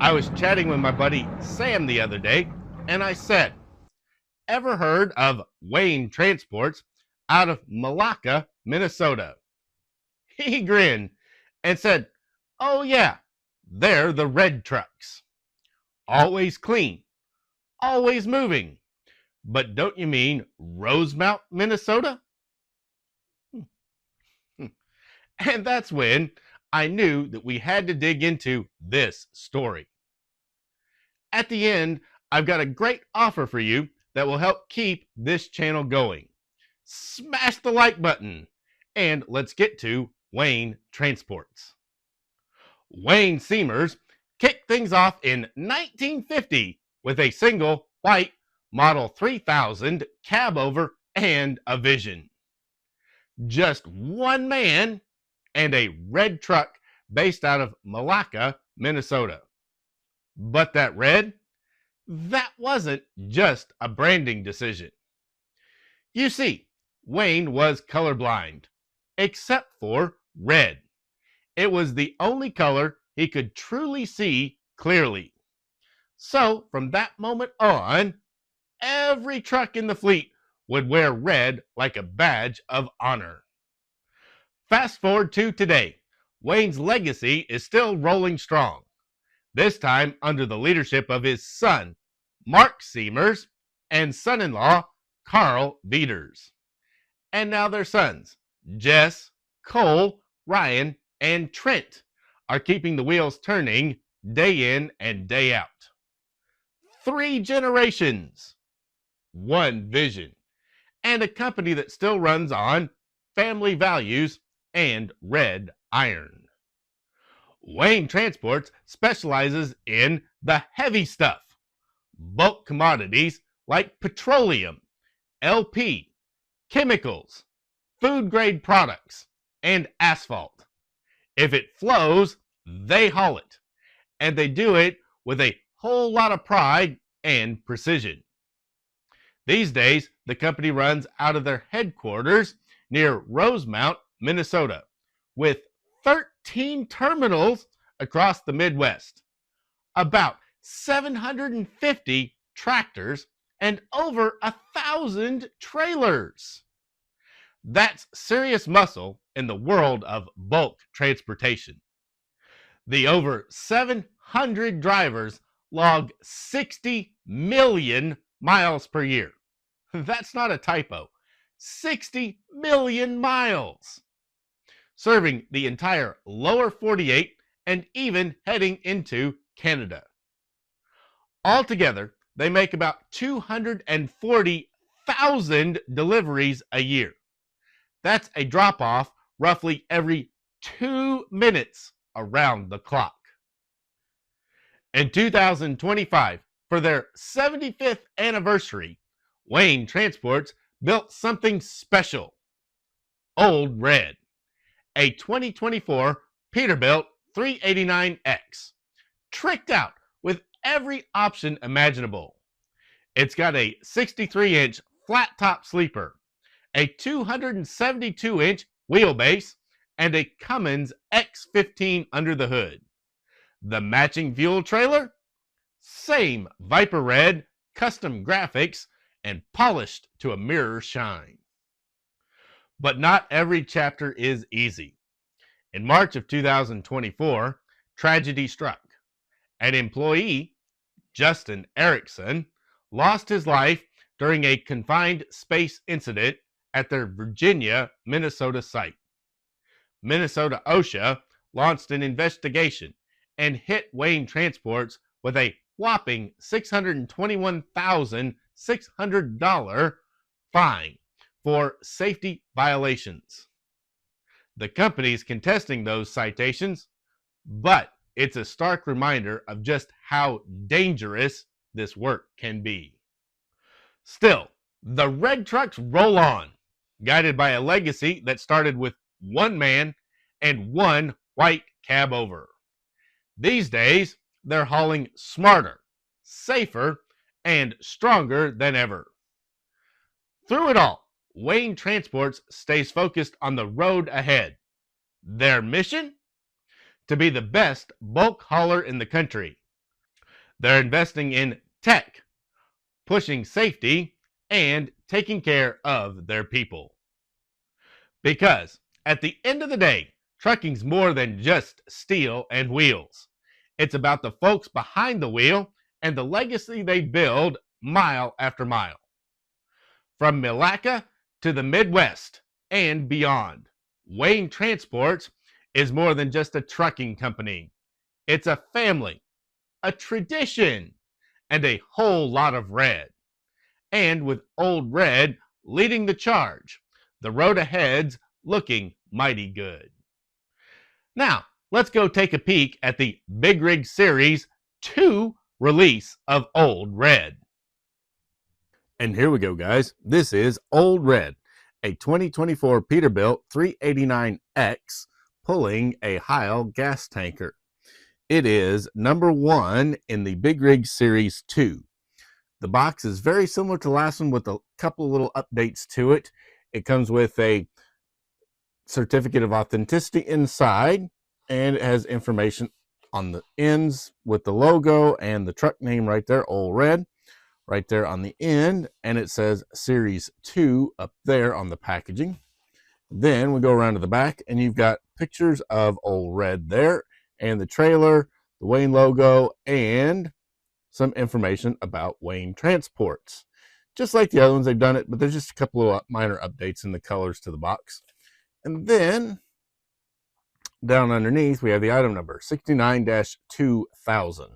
I was chatting with my buddy Sam the other day, and I said, ever heard of Wayne Transports out of Milaca, Minnesota? He grinned and said, oh, yeah, they're the red trucks. Always clean, always moving. But don't you mean Rosemount, Minnesota? And that's when I knew that we had to dig into this story. At the end, I've got a great offer for you that will help keep this channel going. Smash the like button, and let's get to Wayne Transports. Wayne Seamers kicked things off in 1950 with a single white Model 3000 cabover and a Vision. Just one man and a red truck based out of Milaca, Minnesota. But that red, that wasn't just a branding decision. You see, Wayne was colorblind, except for red. It was the only color he could truly see clearly. So from that moment on, every truck in the fleet would wear red like a badge of honor. Fast forward to today, Wayne's legacy is still rolling strong, this time under the leadership of his son, Mark Seamers, and son-in-law, Carl Veters. And now their sons, Jess, Cole, Ryan, and Trent, are keeping the wheels turning day in and day out. 3 generations, one vision, and a company that still runs on family values and red iron. Wayne Transports specializes in the heavy stuff, bulk commodities like petroleum, LP, chemicals, food-grade products, and asphalt. If it flows, they haul it, and they do it with a whole lot of pride and precision. These days, the company runs out of their headquarters near Rosemount, Minnesota, with 13 terminals across the Midwest, about 750 tractors, and over 1,000 trailers. That's serious muscle in the world of bulk transportation. The over 700 drivers log 60 million miles per year. That's not a typo. 60 million miles. Serving the entire lower 48 and even heading into Canada. Altogether, they make about 240,000 deliveries a year. That's a drop-off roughly every 2 minutes around the clock. In 2025, for their 75th anniversary, Wayne Transports built something special. Old Red, a 2024 Peterbilt 389X, tricked out with every option imaginable. It's got a 63-inch flat-top sleeper, a 272-inch wheelbase, and a Cummins X15 under the hood. The matching fuel trailer? Same Viper Red, custom graphics, and polished to a mirror shine. But not every chapter is easy. In March of 2024, tragedy struck. An employee, Justin Erickson, lost his life during a confined space incident at their Virginia, Minnesota site. Minnesota OSHA launched an investigation and hit Wayne Transports with a whopping $621,600 fine for safety violations. The company's contesting those citations, but it's a stark reminder of just how dangerous this work can be. Still, the red trucks roll on, guided by a legacy that started with one man and one white cabover. These days, they're hauling smarter, safer, and stronger than ever. Through it all, Wayne Transports stays focused on the road ahead. Their mission? To be the best bulk hauler in the country, They're investing in tech, pushing safety, and taking care of their people. Because at the end of the day, trucking's more than just steel and wheels. It's about the folks behind the wheel and the legacy they build mile after mile. From Milaca to the Midwest and beyond, Wayne Transports is more than just a trucking company. It's a family, a tradition, and a whole lot of red. And with Old Red leading the charge, the road ahead's looking mighty good. Now, let's go take a peek at the Big Rig Series 2 release of Old Red. And here we go, guys. This is Old Red, a 2024 Peterbilt 389X pulling a Heil gas tanker. It is number 1 in the Big Rig Series 2. The box is very similar to the last one with a couple of little updates to it. It comes with a certificate of authenticity inside, and it has information on the ends with the logo and the truck name right there, Old Red, right there on the end, and it says Series 2 up there on the packaging. Then we go around to the back, and you've got pictures of Old Red there, and the trailer, the Wayne logo, and some information about Wayne Transports. Just like the other ones, they've done it, but there's just a couple of minor updates in the colors to the box. And then down underneath, we have the item number 69-2000.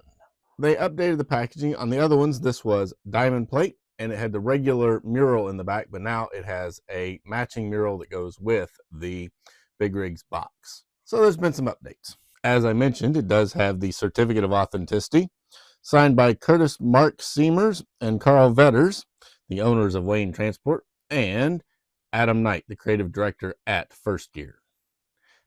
They updated the packaging. On the other ones, this was diamond plate, and it had the regular mural in the back, but now it has a matching mural that goes with the Big Rigs box. So there's been some updates. As I mentioned, it does have the certificate of authenticity, signed by Curtis Mark Seamers and Carl Vetters, the owners of Wayne Transport, and Adam Knight, the creative director at First Gear.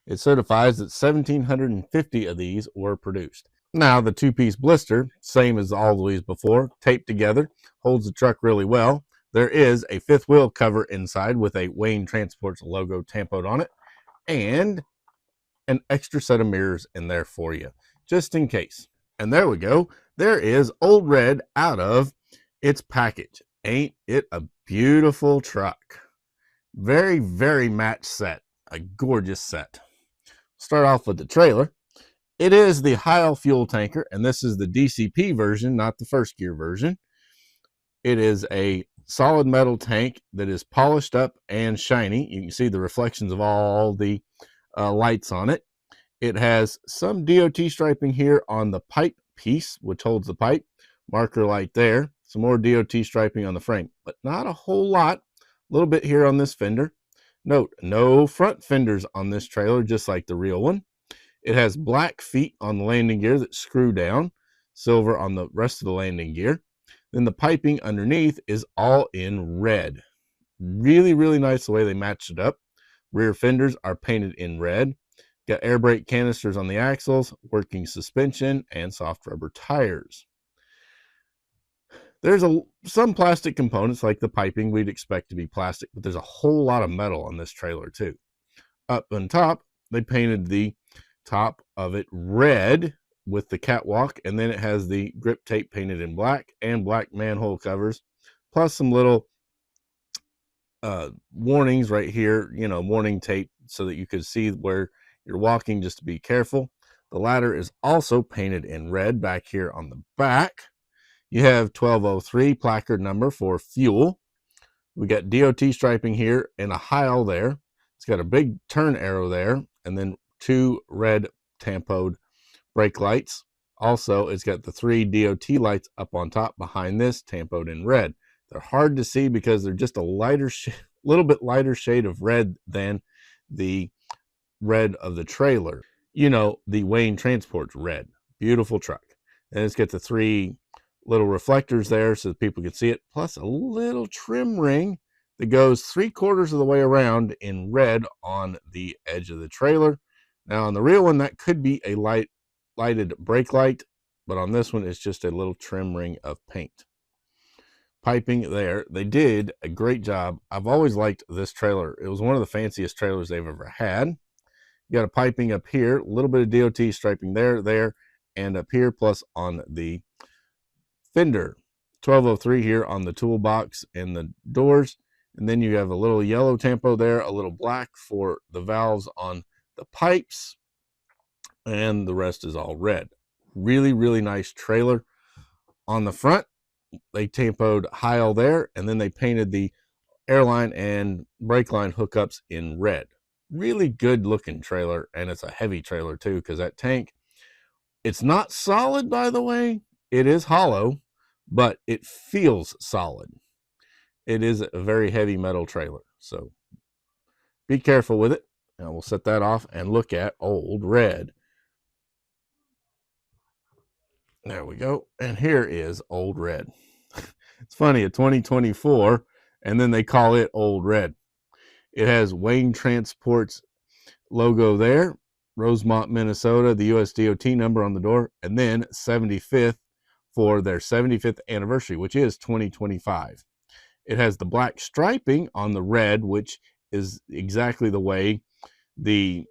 It certifies that 1,750 of these were produced. Now, the two-piece blister, same as all of these before, taped together, holds the truck really well. There is a fifth wheel cover inside with a Wayne Transports logo tampoed on it, and an extra set of mirrors in there for you, just in case. And there we go. There is Old Red out of its package. Ain't it a beautiful truck? Very, very matched set. A gorgeous set. Start off with the trailer. It is the Heil fuel tanker, and this is the DCP version, not the First Gear version. It is a solid metal tank that is polished up and shiny. You can see the reflections of all the lights on it. It has some DOT striping here on the pipe piece, which holds the pipe. Marker light there. Some more DOT striping on the frame, but not a whole lot. A little bit here on this fender. Note, no front fenders on this trailer, just like the real one. It has black feet on the landing gear that screw down, silver on the rest of the landing gear. Then the piping underneath is all in red. Really, really nice the way they matched it up. Rear fenders are painted in red. Got air brake canisters on the axles, working suspension, and soft rubber tires. There's some plastic components like the piping we'd expect to be plastic, but there's a whole lot of metal on this trailer too. Up on top, they painted the top of it red with the catwalk, and then it has the grip tape painted in black and black manhole covers, plus some little warnings right here, warning tape so that you could see where you're walking, just to be careful. The ladder is also painted in red back here on the back. You have 1203 placard number for fuel. We got DOT striping here and a Heil there. It's got a big turn arrow there, and then 2 red tampoed brake lights. Also, it's got the 3 DOT lights up on top behind this, tampoed in red. They're hard to see because they're just a little bit lighter shade of red than the red of the trailer. The Wayne Transport's red. Beautiful truck. And it's got the 3 little reflectors there so that people can see it, plus a little trim ring that goes 3/4 of the way around in red on the edge of the trailer. Now on the real one, that could be a lighted brake light, but on this one, it's just a little trim ring of paint. Piping there, they did a great job. I've always liked this trailer. It was one of the fanciest trailers they've ever had. You got a piping up here, a little bit of DOT striping there, and up here, plus on the fender. 1203 here on the toolbox and the doors. And then you have a little yellow tampo there, a little black for the valves on the pipes, and the rest is all red. Really, really nice trailer. On the front, they tampoed Heil there, and then they painted the airline and brake line hookups in red. Really good looking trailer, and it's a heavy trailer too, because that tank, it's not solid, by the way. It is hollow, but it feels solid. It is a very heavy metal trailer, so be careful with it. Now we'll set that off and look at Old Red. There we go. And here is Old Red. It's funny, a 2024, and then they call it Old Red. It has Wayne Transport's logo there, Rosemont, Minnesota, the US DOT number on the door, and then 75th for their 75th anniversary, which is 2025. It has the black striping on the red, which is exactly the way the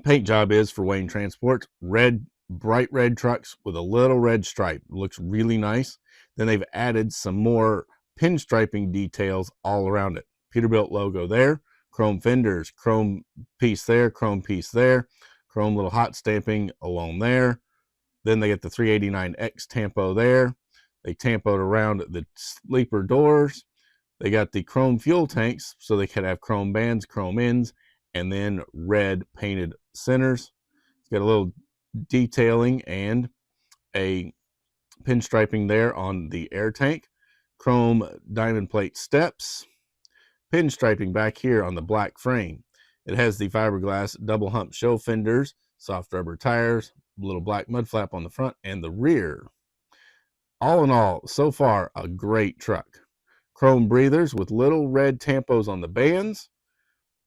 paint job is for Wayne Transport. Red, bright red trucks with a little red stripe. It looks really nice. Then they've added some more pinstriping details all around it. Peterbilt logo there, chrome fenders, chrome piece there, chrome piece there, chrome little hot stamping along there. Then they get the 389X tampo there. They tampoed around the sleeper doors. They got the chrome fuel tanks, so they could have chrome bands, chrome ends, and then red painted centers. It's got a little detailing and a pinstriping there on the air tank. Chrome diamond plate steps. Pinstriping back here on the black frame. It has the fiberglass double hump show fenders, soft rubber tires, little black mud flap on the front and the rear. All in all, so far, a great truck. Chrome breathers with little red tampos on the bands.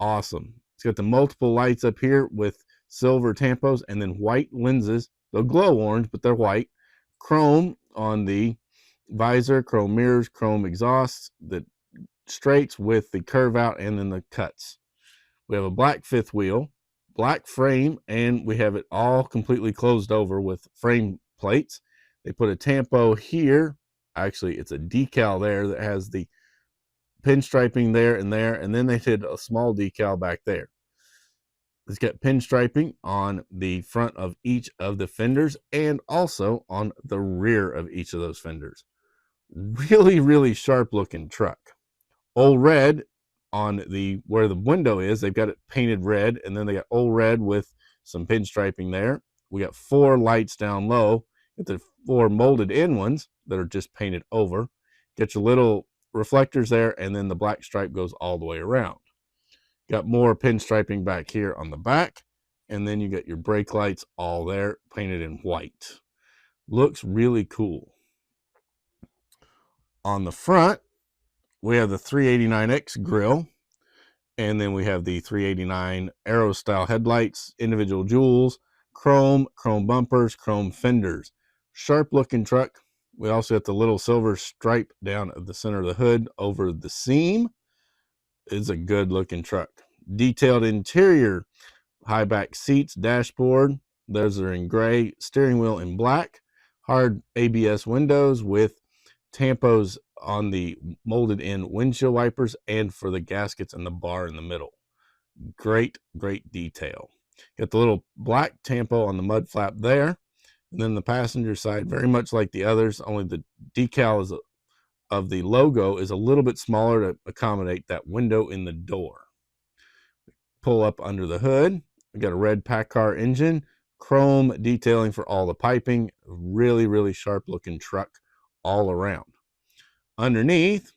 Awesome. It's got the multiple lights up here with silver tampos and then white lenses. They'll glow orange, but they're white. Chrome on the visor, chrome mirrors, chrome exhausts, the straights with the curve out and then the cuts. We have a black fifth wheel, black frame, and we have it all completely closed over with frame plates. They put a tampo here. Actually, it's a decal there that has the pinstriping there, and then they did a small decal back there. It's got pinstriping on the front of each of the fenders and also on the rear of each of those fenders. Really, really sharp looking truck. Old Red on the where the window is, they've got it painted red, and then they got Old Red with some pinstriping there. We got 4 lights down low. Get the 4 molded in ones that are just painted over. Get your little reflectors there, and then the black stripe goes all the way around. Got more pinstriping back here on the back, and then you got your brake lights all there painted in white. Looks really cool. On the front, we have the 389X grille, and then we have the 389 Aero style headlights, individual jewels, chrome bumpers, chrome fenders. Sharp looking truck. We also got the little silver stripe down at the center of the hood over the seam. It's a good looking truck. Detailed interior, high back seats, dashboard. Those are in gray, steering wheel in black, hard ABS windows with tampos on the molded in windshield wipers and for the gaskets and the bar in the middle. Great, great detail. Got the little black tampo on the mud flap there. And then the passenger side, very much like the others, only the decal of the logo is a little bit smaller to accommodate that window in the door. Pull up under the hood. We got a red Packard engine, chrome detailing for all the piping. Really, really sharp looking truck all around. Underneath,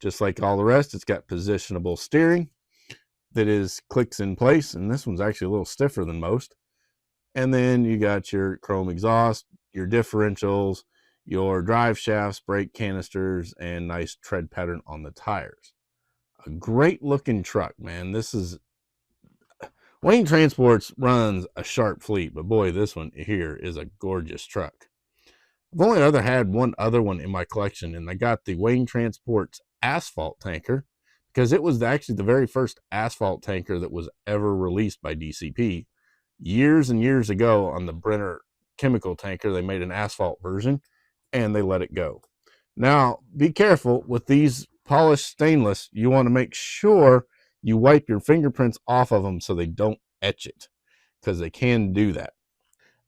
just like all the rest, it's got positionable steering that is clicks in place, and this one's actually a little stiffer than most. And then you got your chrome exhaust, your differentials, your drive shafts, brake canisters, and nice tread pattern on the tires. A great looking truck, man. This is Wayne Transports runs a sharp fleet, but boy, this one here is a gorgeous truck. I've only had one other one in my collection, and I got the Wayne Transports asphalt tanker because it was actually the very first asphalt tanker that was ever released by DCP. Years and years ago on the Brenner chemical tanker, they made an asphalt version, and they let it go. Now, be careful with these polished stainless. You want to make sure you wipe your fingerprints off of them so they don't etch it, because they can do that.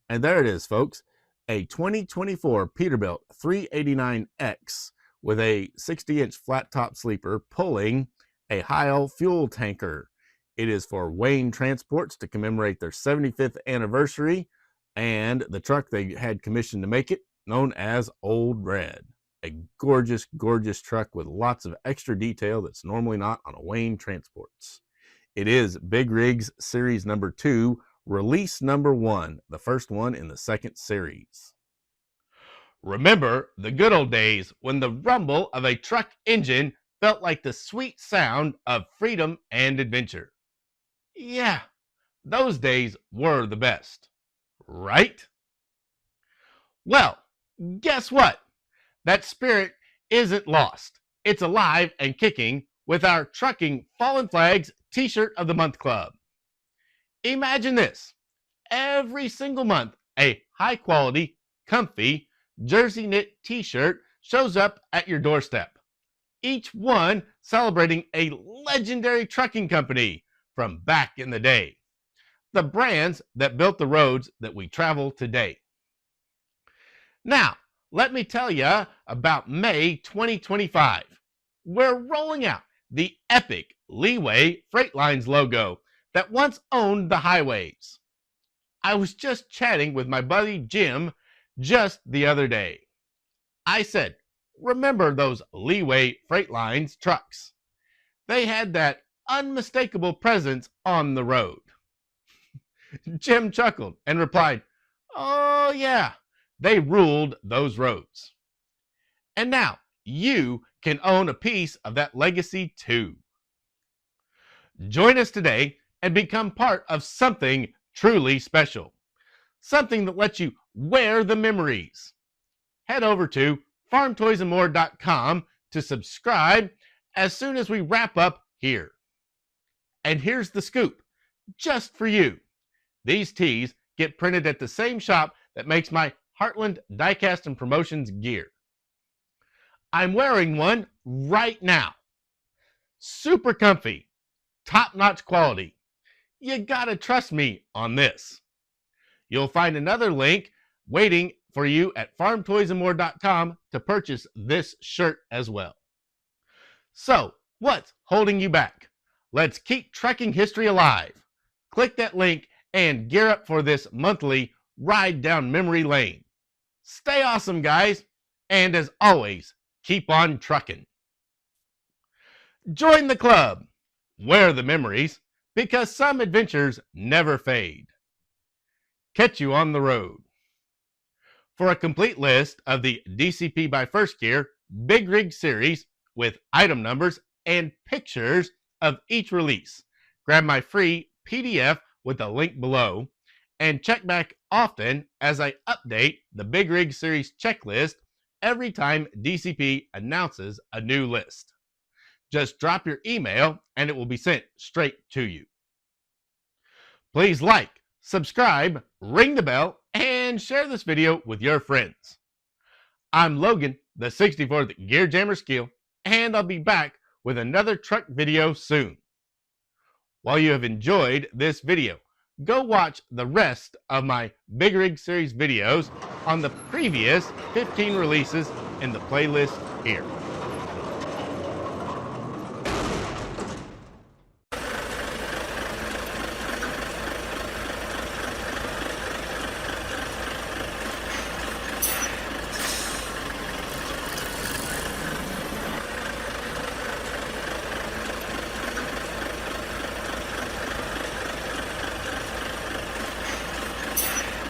And there it is, folks. A 2024 Peterbilt 389X with a 60-inch flat top sleeper pulling a Heil fuel tanker. It is for Wayne Transports to commemorate their 75th anniversary, and the truck they had commissioned to make it, known as Old Red. A gorgeous, gorgeous truck with lots of extra detail that's normally not on a Wayne Transports. It is Big Rigs Series number 2, release number 1, the first one in the second series. Remember the good old days when the rumble of a truck engine felt like the sweet sound of freedom and adventure? Yeah, those days were the best, right? Well, guess what? That spirit isn't lost. It's alive and kicking with our Trucking Fallen Flags T-Shirt of the Month Club. Imagine this. Every single month, a high-quality, comfy, jersey knit T-shirt shows up at your doorstep. Each one celebrating a legendary trucking company from back in the day. The brands that built the roads that we travel today. Now, let me tell you about May 2025. We're rolling out the epic Leeway Freight Lines logo that once owned the highways. I was just chatting with my buddy Jim just the other day. I said, remember those Leeway Freight Lines trucks? They had that unmistakable presence on the road. Jim chuckled and replied, oh yeah, they ruled those roads. And now you can own a piece of that legacy too. Join us today and become part of something truly special. Something that lets you wear the memories. Head over to farmtoysandmore.com to subscribe as soon as we wrap up here. And here's the scoop, just for you. These tees get printed at the same shop that makes my Heartland Diecast and Promotions gear. I'm wearing one right now. Super comfy, top-notch quality. You gotta trust me on this. You'll find another link waiting for you at farmtoysandmore.com to purchase this shirt as well. So, what's holding you back? Let's keep trekking history alive. Click that link and gear up for this monthly ride down memory lane. Stay awesome, guys, and as always, keep on trucking. Join the club. Wear the memories, because some adventures never fade. Catch you on the road. For a complete list of the DCP by First Gear Big Rig series with item numbers and pictures of each release, grab my free PDF with the link below, and check back often as I update the Big Rig series checklist every time DCP announces a new list. Just drop your email and it will be sent straight to you. Please like, subscribe, ring the bell, and share this video with your friends. I'm Logan, the 64th Gear Jammer Skill, and I'll be back with another truck video soon. While you have enjoyed this video, go watch the rest of my Big Rig series videos on the previous 15 releases in the playlist here.